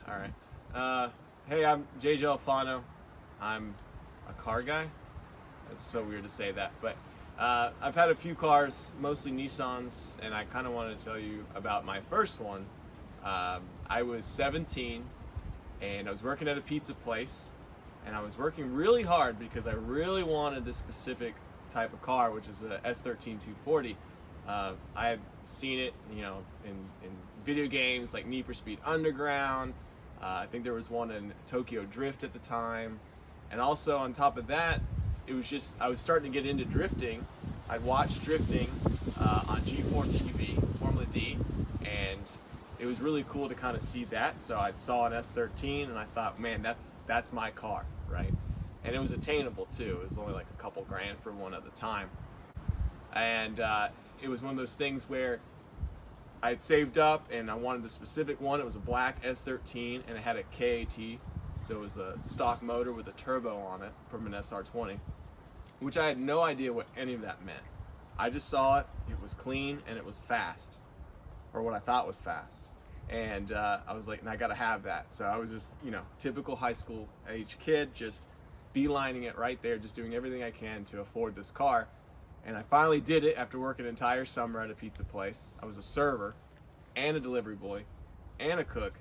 All right. Hey, I'm JJ Alfano. I'm a car guy. It's so weird to say that, but I've had a few cars, mostly Nissans, and I kind of wanted to tell you about my first one. I was 17, and I was working at a pizza place, and I was working really hard because I really wanted this specific type of car, which is a S13 240. I had seen it, in video games like Need for Speed Underground. I think there was one in Tokyo Drift at the time. And also on top of that, it was just, I was starting to get into drifting. I'd watched drifting on G4 TV, Formula D, and it was really cool to kind of see that. So I saw an S13 and I thought, man, that's my car, right? And it was attainable too. It was only like a couple grand for one at the time. And it was one of those things where I had saved up and I wanted the specific one. It was a black S13 and it had a KAT, so it was a stock motor with a turbo on it from an SR20, which I had no idea what any of that meant. I just saw it, it was clean, and it was fast, or what I thought was fast. And I was like, and I gotta have that. So I was just, typical high school age kid, just beelining it right there, just doing everything I can to afford this car. And I finally did it after working an entire summer at a pizza place. I was a server and a delivery boy and a cook,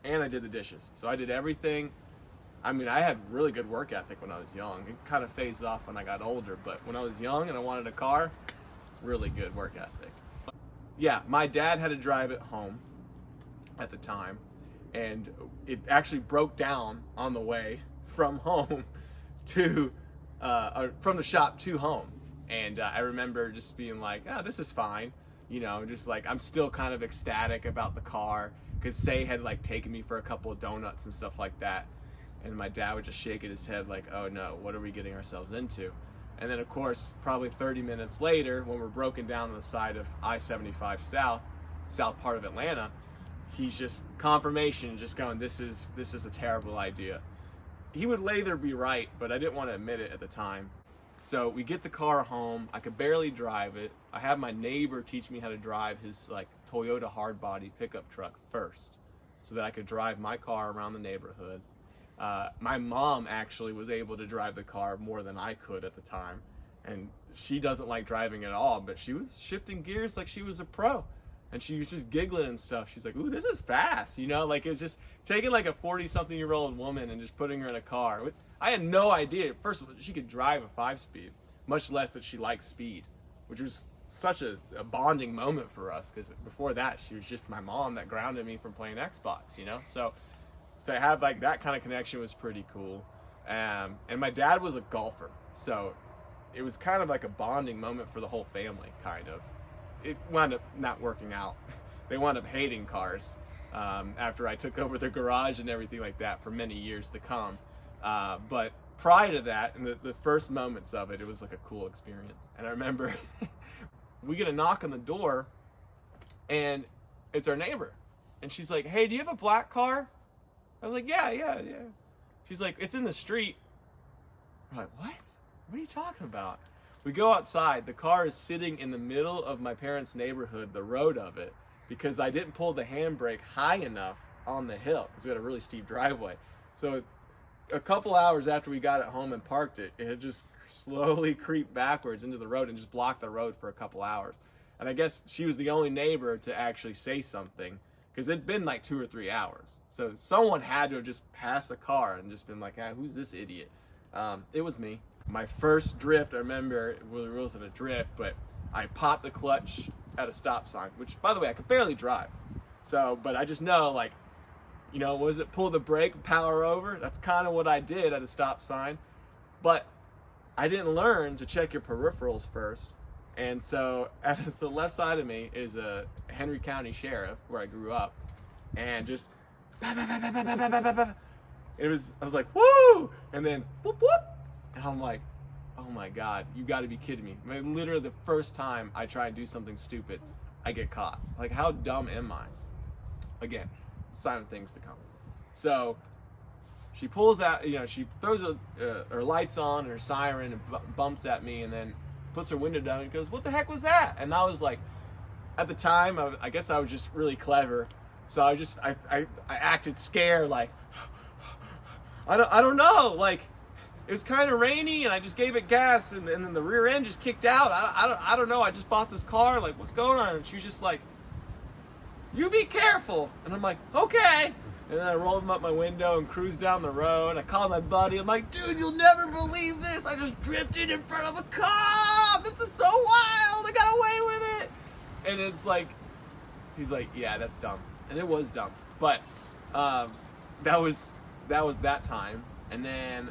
and I did the dishes. So I did everything. I mean, I had really good work ethic when I was young. It kind of phased off when I got older, but when I was young and I wanted a car, really good work ethic. Yeah, my dad had to drive it home at the time, and it actually broke down on the way from home to, from the shop to home. And I remember just being like, oh, this is fine. Just like, I'm still kind of ecstatic about the car, because Say had like taken me for a couple of donuts and stuff like that. And my dad would just shaking his head like, oh no, what are we getting ourselves into? And then of course, probably 30 minutes later, when we're broken down on the side of I-75 south part of Atlanta, he's just confirmation, just going, this is a terrible idea. He would later be right, but I didn't want to admit it at the time. So we get the car home. I could barely drive it. I have my neighbor teach me how to drive his like Toyota hardbody pickup truck first, so that I could drive my car around the neighborhood. My mom actually was able to drive the car more than I could at the time, and she doesn't like driving at all, but she was shifting gears like she was a pro, and she was just giggling and stuff. She's like, ooh, this is fast, like it's just taking like a 40-something-year-old woman and just putting her in a car. I had no idea, first of all, she could drive a 5-speed, much less that she liked speed, which was such a bonding moment for us, because before that, she was just my mom that grounded me from playing Xbox, So to have like that kind of connection was pretty cool. And my dad was a golfer, so it was kind of like a bonding moment for the whole family, kind of. It wound up not working out. They wound up hating cars after I took over their garage and everything like that for many years to come. But prior to that, in the first moments of it, it was like a cool experience. And I remember we get a knock on the door, and it's our neighbor. And she's like, hey, do you have a black car? I was like, yeah. She's like, it's in the street. We're like, what? What are you talking about? We go outside. The car is sitting in the middle of my parents' neighborhood, the road of it, because I didn't pull the handbrake high enough on the hill, because we had a really steep driveway. So a couple hours after we got it home and parked it, it had just slowly creeped backwards into the road and just blocked the road for a couple hours. And I guess she was the only neighbor to actually say something, because it'd been like 2 or 3 hours. So someone had to have just passed the car and just been like, who's this idiot? It was me. My first drift, I remember, it really wasn't a drift, but I popped the clutch at a stop sign, which, by the way, I could barely drive. So, but I just know, like, was it pull the brake, power over? That's kind of what I did at a stop sign. But I didn't learn to check your peripherals first. And so at the left side of me is a Henry County sheriff, where I grew up. And just, I was like, woo! And then, whoop, whoop. And I'm like, oh my God, you gotta be kidding me. Literally the first time I try and do something stupid, I get caught. Like, how dumb am I? Again, sign of things to come. So she pulls out, she throws her lights on and her siren and bumps at me, and then puts her window down and goes, what the heck was that? And I was like, at the time, I guess I was just really clever. So I acted scared, like, I don't know, like, it was kind of rainy and I just gave it gas and then the rear end just kicked out. I don't know, I just bought this car, like, what's going on? And she was just like, you be careful. And I'm like, okay. And then I rolled up my window and cruised down the road. I called my buddy. I'm like, dude, you'll never believe this. I just drifted in front of a cop. This is so wild. I got away with it. And it's like, he's like, yeah, that's dumb. And it was dumb. But that was that time. And then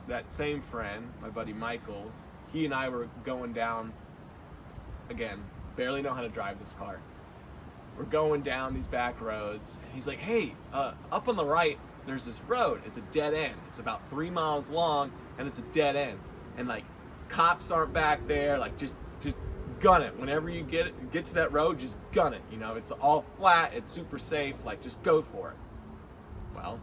that same friend, my buddy Michael, he and I were going down, again, barely know how to drive this car. We're going down these back roads, and he's like, hey, up on the right, there's this road. It's a dead end. It's about 3 miles long, and it's a dead end. And, like, cops aren't back there. Like, just gun it. Whenever you get to that road, just gun it. You know, it's all flat. It's super safe. Like, just go for it. Well,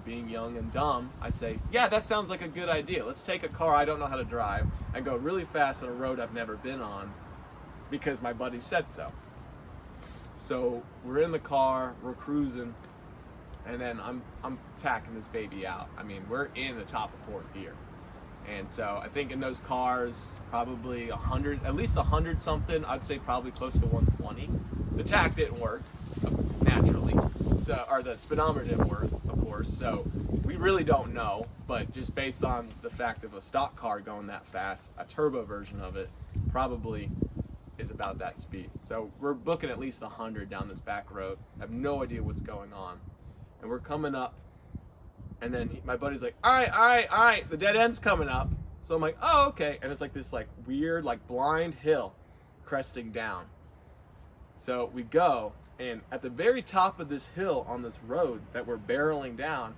being young and dumb, I say, yeah, that sounds like a good idea. Let's take a car I don't know how to drive and go really fast on a road I've never been on because my buddy said so. So we're in the car, we're cruising, and then I'm tacking this baby out. I mean, we're in the top of fourth gear. And so I think in those cars, probably 100, at least 100 something, I'd say probably close to 120. The tack didn't work, naturally. So, or the speedometer didn't work, of course. So we really don't know, but just based on the fact of a stock car going that fast, a turbo version of it probably is about that speed. So we're booking at least 100 down this back road. I have no idea what's going on. And we're coming up, and then my buddy's like, all right, the dead end's coming up. So I'm like, oh, okay. And it's like this like weird, like blind hill cresting down. So we go, and at the very top of this hill on this road that we're barreling down,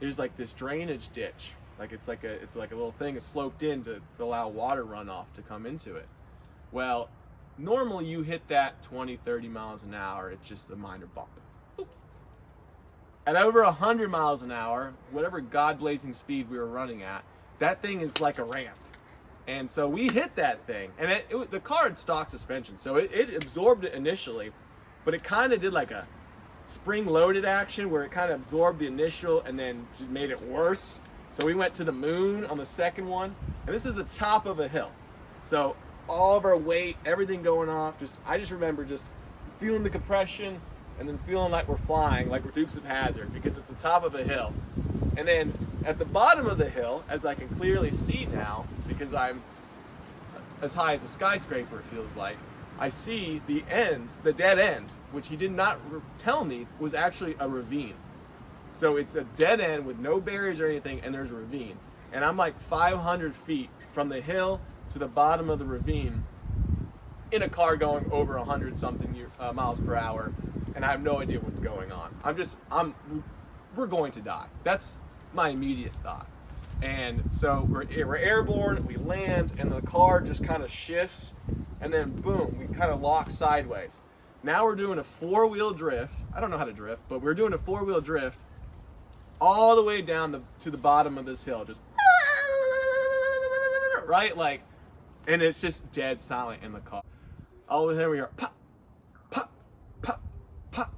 there's like this drainage ditch. Like it's like a little thing that's sloped in to allow water runoff to come into it. Well, normally you hit that 20, 30 miles an hour, it's just a minor bump. Boop. At over 100 miles an hour, whatever God-blazing speed we were running at, that thing is like a ramp. And so we hit that thing, and the car had stock suspension, so it absorbed it initially, but it kind of did like a spring-loaded action where it kind of absorbed the initial and then just made it worse. So we went to the moon on the second one, and this is the top of a hill. So all of our weight, everything going off, I just remember just feeling the compression and then feeling like we're flying, like we're Dukes of Hazzard, because it's the top of a hill. And then at the bottom of the hill, as I can clearly see now, because I'm as high as a skyscraper, it feels like, I see the end, the dead end, which he did not tell me was actually a ravine. So it's a dead end with no barriers or anything, and there's a ravine. And I'm like 500 feet from the hill to the bottom of the ravine in a car going over 100 something miles per hour, and I have no idea what's going on. We're going to die. That's my immediate thought. And so we're airborne, we land, and the car just kind of shifts, and then boom, we kind of lock sideways. Now we're doing a four-wheel drift. I don't know how to drift, but we're doing a four-wheel drift all the way down to the bottom of this hill, just right, like, and it's just dead silent in the car. All of a sudden we hear pop, pop, pop, pop.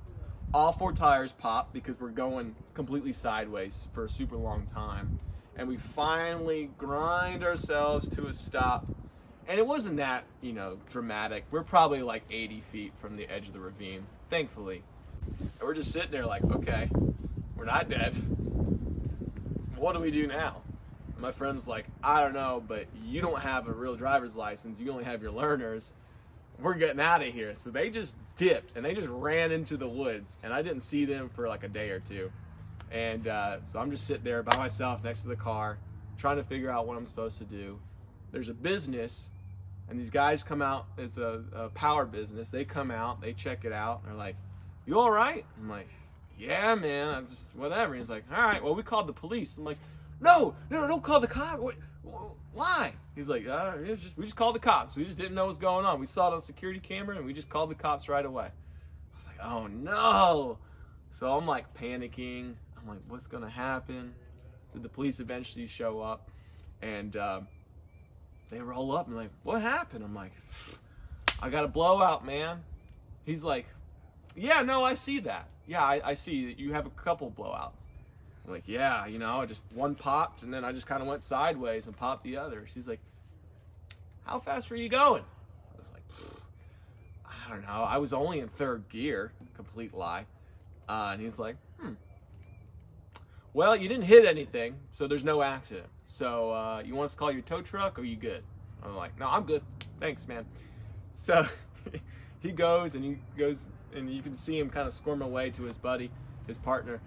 All four tires pop because we're going completely sideways for a super long time. And we finally grind ourselves to a stop. And it wasn't that, dramatic. We're probably like 80 feet from the edge of the ravine, thankfully. And we're just sitting there like, okay, we're not dead. What do we do now? And my friend's like, I don't know, but you don't have a real driver's license. You only have your learners. We're getting out of here. So they just dipped and they just ran into the woods. And I didn't see them for like a day or two. And so I'm just sitting there by myself next to the car, trying to figure out what I'm supposed to do. There's a business, and these guys come out. It's a power business. They come out, they check it out, and they're like, you all right? I'm like, yeah, man, that's just whatever. He's like, all right, well, we called the police. I'm like, no, don't call the cops. Why? He's like, we just called the cops. We just didn't know what was going on. We saw it on security camera, and we just called the cops right away. I was like, oh, no. So I'm like panicking. I'm like, what's going to happen? So the police eventually show up, and they roll up and like, what happened? I'm like, I got a blowout, man. He's like, yeah, no, I see that. Yeah, I see that you have a couple blowouts. I'm like, yeah, you know, just one popped and then I just kind of went sideways and popped the other. She's like, how fast were you going? I was like, I don't know. I was only in third gear. Complete lie. And he's like, well, you didn't hit anything, so there's no accident. So you want us to call your tow truck or are you good? I'm like, no, I'm good. Thanks, man. So he goes and you can see him kind of squirm away to his buddy, his partner.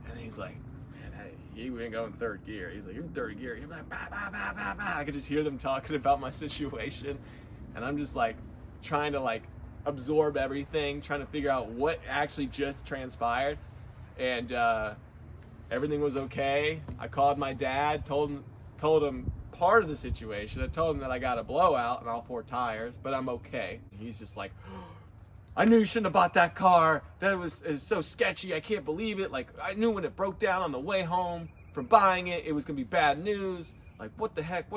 And then he's like, man, hey, you ain't going third gear. He's like, you're in third gear. You're like, bah, bah, bah, bah, bah. I could just hear them talking about my situation. And I'm just like trying to like absorb everything, trying to figure out what actually just transpired. And everything was okay. I called my dad, told him part of the situation. I told him that I got a blowout on all 4 tires, but I'm okay. And he's just like, I knew you shouldn't have bought that car. That was so sketchy. I can't believe it. Like, I knew when it broke down on the way home from buying it, it was gonna be bad news. Like, what the heck?